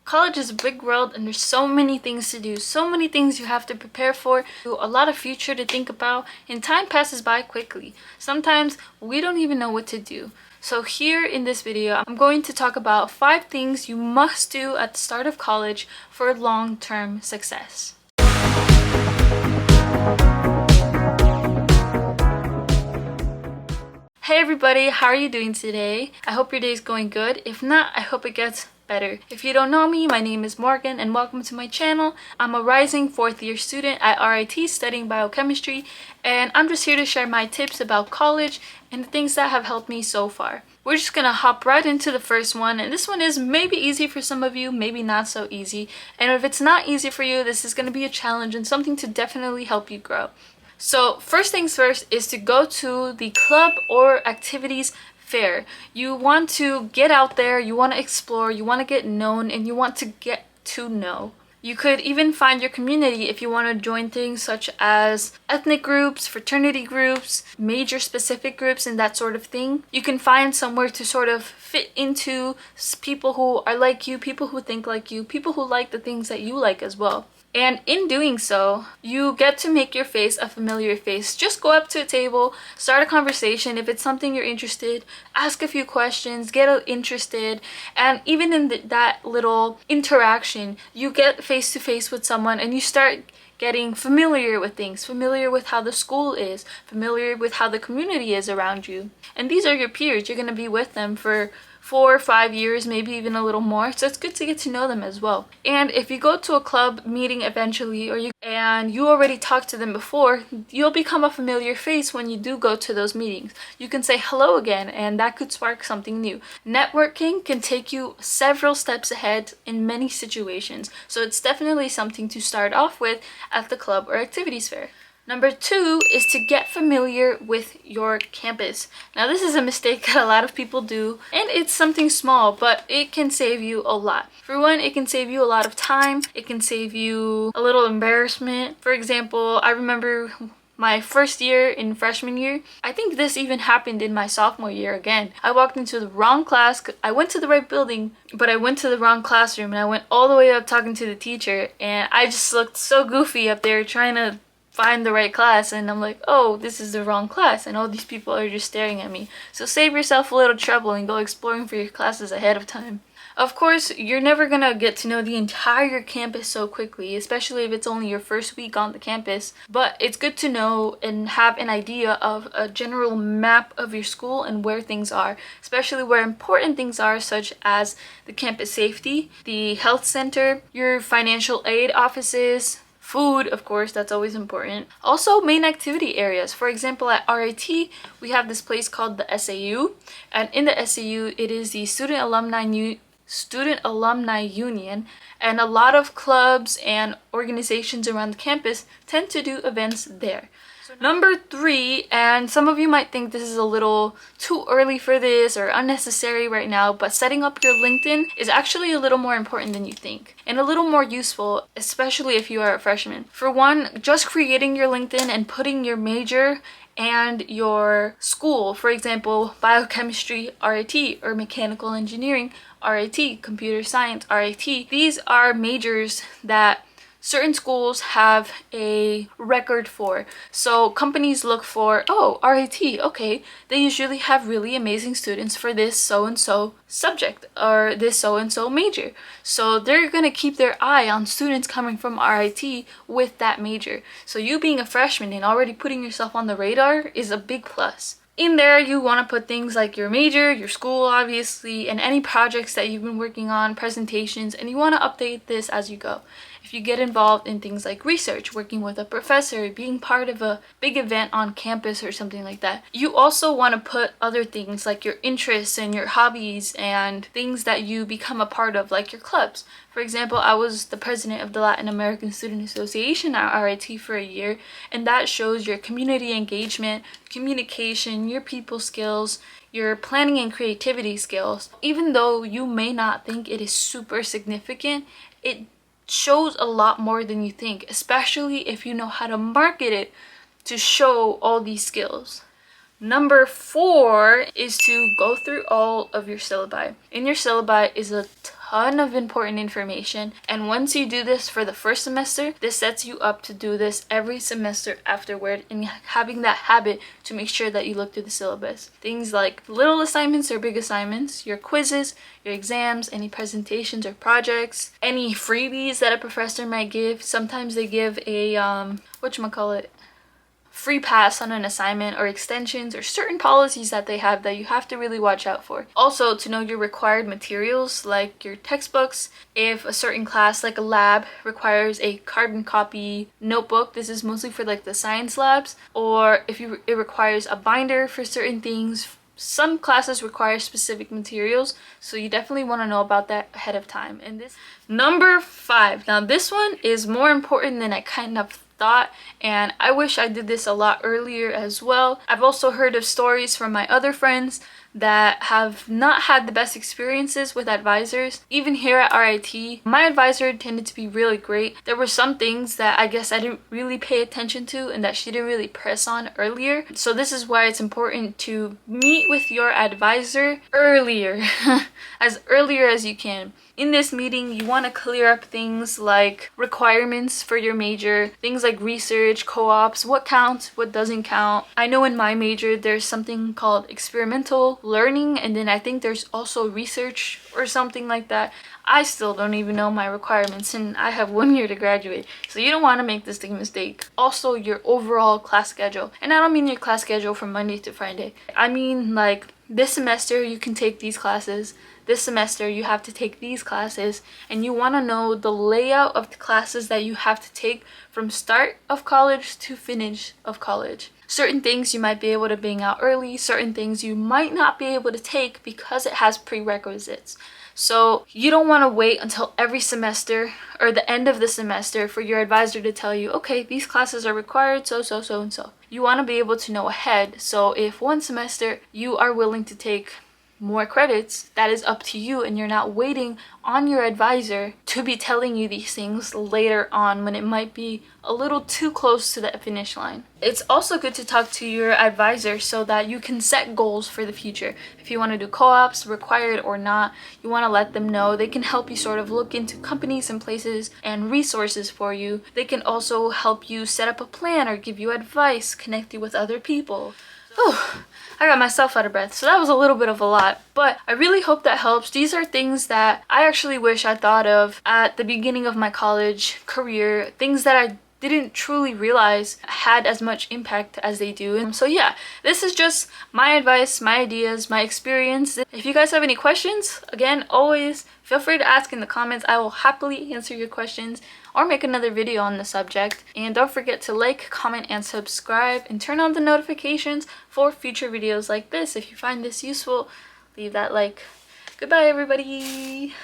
College is a big world and there's so many things to do, so many things you have to prepare for, a lot of future to think about, and time passes by quickly. Sometimes we don't even know what to do. So here in this video, I'm going to talk about 5 things you must do at the start of college for long-term success. Hey everybody, how are you doing today? I hope your day is going good. If not, I hope it gets better. If you don't know me, my name is Morgan and welcome to my channel. I'm a rising 4th year student at RIT studying biochemistry, and I'm just here to share my tips about college and the things that have helped me so far. We're just gonna hop right into the first one, and this one is maybe easy for some of you, maybe not so easy. And if it's not easy for you, this is gonna be a challenge and something to definitely help you grow. So first things first is to go to the club or activities fair. You want to get out there, you want to explore, you want to get known, and you want to get to know. You could even find your community if you want to join things such as ethnic groups, fraternity groups, major specific groups, and that sort of thing. You can find somewhere to sort of fit into people who are like you, people who think like you, people who like the things that you like as well. And in doing so, you get to make your face a familiar face. Just go up to a table, start a conversation. If it's something you're interested, ask a few questions, get interested. And even in that little interaction, you get face to face with someone and you start getting familiar with things, familiar with how the school is, familiar with how the community is around you. And these are your peers. You're going to be with them for 4 or 5 years, maybe even a little more, so it's good to get to know them as well. And if you go to a club meeting eventually, and you already talked to them before, you'll become a familiar face when you do go to those meetings. You can say hello again, and that could spark something new. Networking can take you several steps ahead in many situations, so it's definitely something to start off with at the club or activities fair. Number 2 is to get familiar with your campus. Now this is a mistake that a lot of people do, and it's something small, but it can save you a lot. For one, it can save you a lot of time. It can save you a little embarrassment. For example, I remember my first year in freshman year, I think this even happened in my sophomore year again. I walked into the wrong class. I went to the right building, but I went to the wrong classroom, and I went all the way up talking to the teacher, and I just looked so goofy up there trying to find the right class, and I'm like, oh, this is the wrong class, and all these people are just staring at me. So save yourself a little trouble and go exploring for your classes ahead of time. Of course, you're never gonna get to know the entire campus so quickly, especially if it's only your first week on the campus, but it's good to know and have an idea of a general map of your school and where things are, especially where important things are, such as the campus safety, the health center, your financial aid offices, food, of course, that's always important. Also, main activity areas. For example, at RIT, we have this place called the SAU, and in the SAU, it is the Student Alumni Union, and a lot of clubs and organizations around the campus tend to do events there. Number 3, and some of you might think this is a little too early for this or unnecessary right now, but setting up your LinkedIn is actually a little more important than you think and a little more useful, especially if you are a freshman. For one, just creating your LinkedIn and putting your major and your school, for example, biochemistry RIT or mechanical engineering RIT, computer science RIT. These are majors that certain schools have a record for. So companies look for, oh, RIT, okay, they usually have really amazing students for this so-and-so subject or this so-and-so major. So they're gonna keep their eye on students coming from RIT with that major. So you being a freshman and already putting yourself on the radar is a big plus. In there, you want to put things like your major, your school, obviously, and any projects that you've been working on, presentations, and you want to update this as you go. If you get involved in things like research, working with a professor, being part of a big event on campus or something like that, you also want to put other things like your interests and your hobbies and things that you become a part of, like your clubs. For example, I was the president of the Latin American Student Association at RIT for a year, and that shows your community engagement, communication, your people skills, your planning and creativity skills. Even though you may not think it is super significant, it shows a lot more than you think, especially if you know how to market it to show all these skills. Number 4 is to go through all of your syllabi. In your syllabi is a ton of important information. And once you do this for the first semester, this sets you up to do this every semester afterward, and having that habit to make sure that you look through the syllabus. Things like little assignments or big assignments, your quizzes, your exams, any presentations or projects, any freebies that a professor might give. Sometimes they give a free pass on an assignment, or extensions, or certain policies that they have that you have to really watch out for. Also, to know your required materials like your textbooks. If a certain class like a lab requires a carbon copy notebook, this is mostly for like the science labs, or if it requires a binder for certain things. Some classes require specific materials, so you definitely want to know about that ahead of time. And this number 5, now this one is more important than I kind of thought, and I wish I did this a lot earlier as well. I've also heard of stories from my other friends that have not had the best experiences with advisors. Even here at RIT, my advisor tended to be really great. There were some things that I guess I didn't really pay attention to and that she didn't really press on earlier. So this is why it's important to meet with your advisor earlier, as earlier as you can. In this meeting, you want to clear up things like requirements for your major, things like research, co-ops, what counts, what doesn't count. I know in my major, there's something called experimental learning, and then I think there's also research or something like that. I still don't even know my requirements, and I have 1 year to graduate, so you don't want to make this big mistake. Also, your overall class schedule, and I don't mean your class schedule from Monday to Friday. I mean like this semester you can take these classes, this semester you have to take these classes, and you want to know the layout of the classes that you have to take from start of college to finish of college. Certain things you might be able to bang out early, certain things you might not be able to take because it has prerequisites. So you don't want to wait until every semester or the end of the semester for your advisor to tell you, okay, these classes are required, so and so. You want to be able to know ahead. So if one semester you are willing to take more credits, that is up to you, and you're not waiting on your advisor to be telling you these things later on when it might be a little too close to the finish line. It's also good to talk to your advisor so that you can set goals for the future. If you want to do co-ops, required or not, you want to let them know. They can help you sort of look into companies and places and resources for you. They can also help you set up a plan or give you advice, connect you with other people. Oh, I got myself out of breath, so that was a little bit of a lot, but I really hope that helps. These are things that I actually wish I thought of at the beginning of my college career, things that I didn't truly realize had as much impact as they do. And so yeah, this is just my advice, my ideas, my experience. If you guys have any questions, again, always feel free to ask in the comments. I will happily answer your questions or make another video on the subject. And don't forget to like, comment, and subscribe, and turn on the notifications for future videos like this. If you find this useful, leave that like. Goodbye, everybody.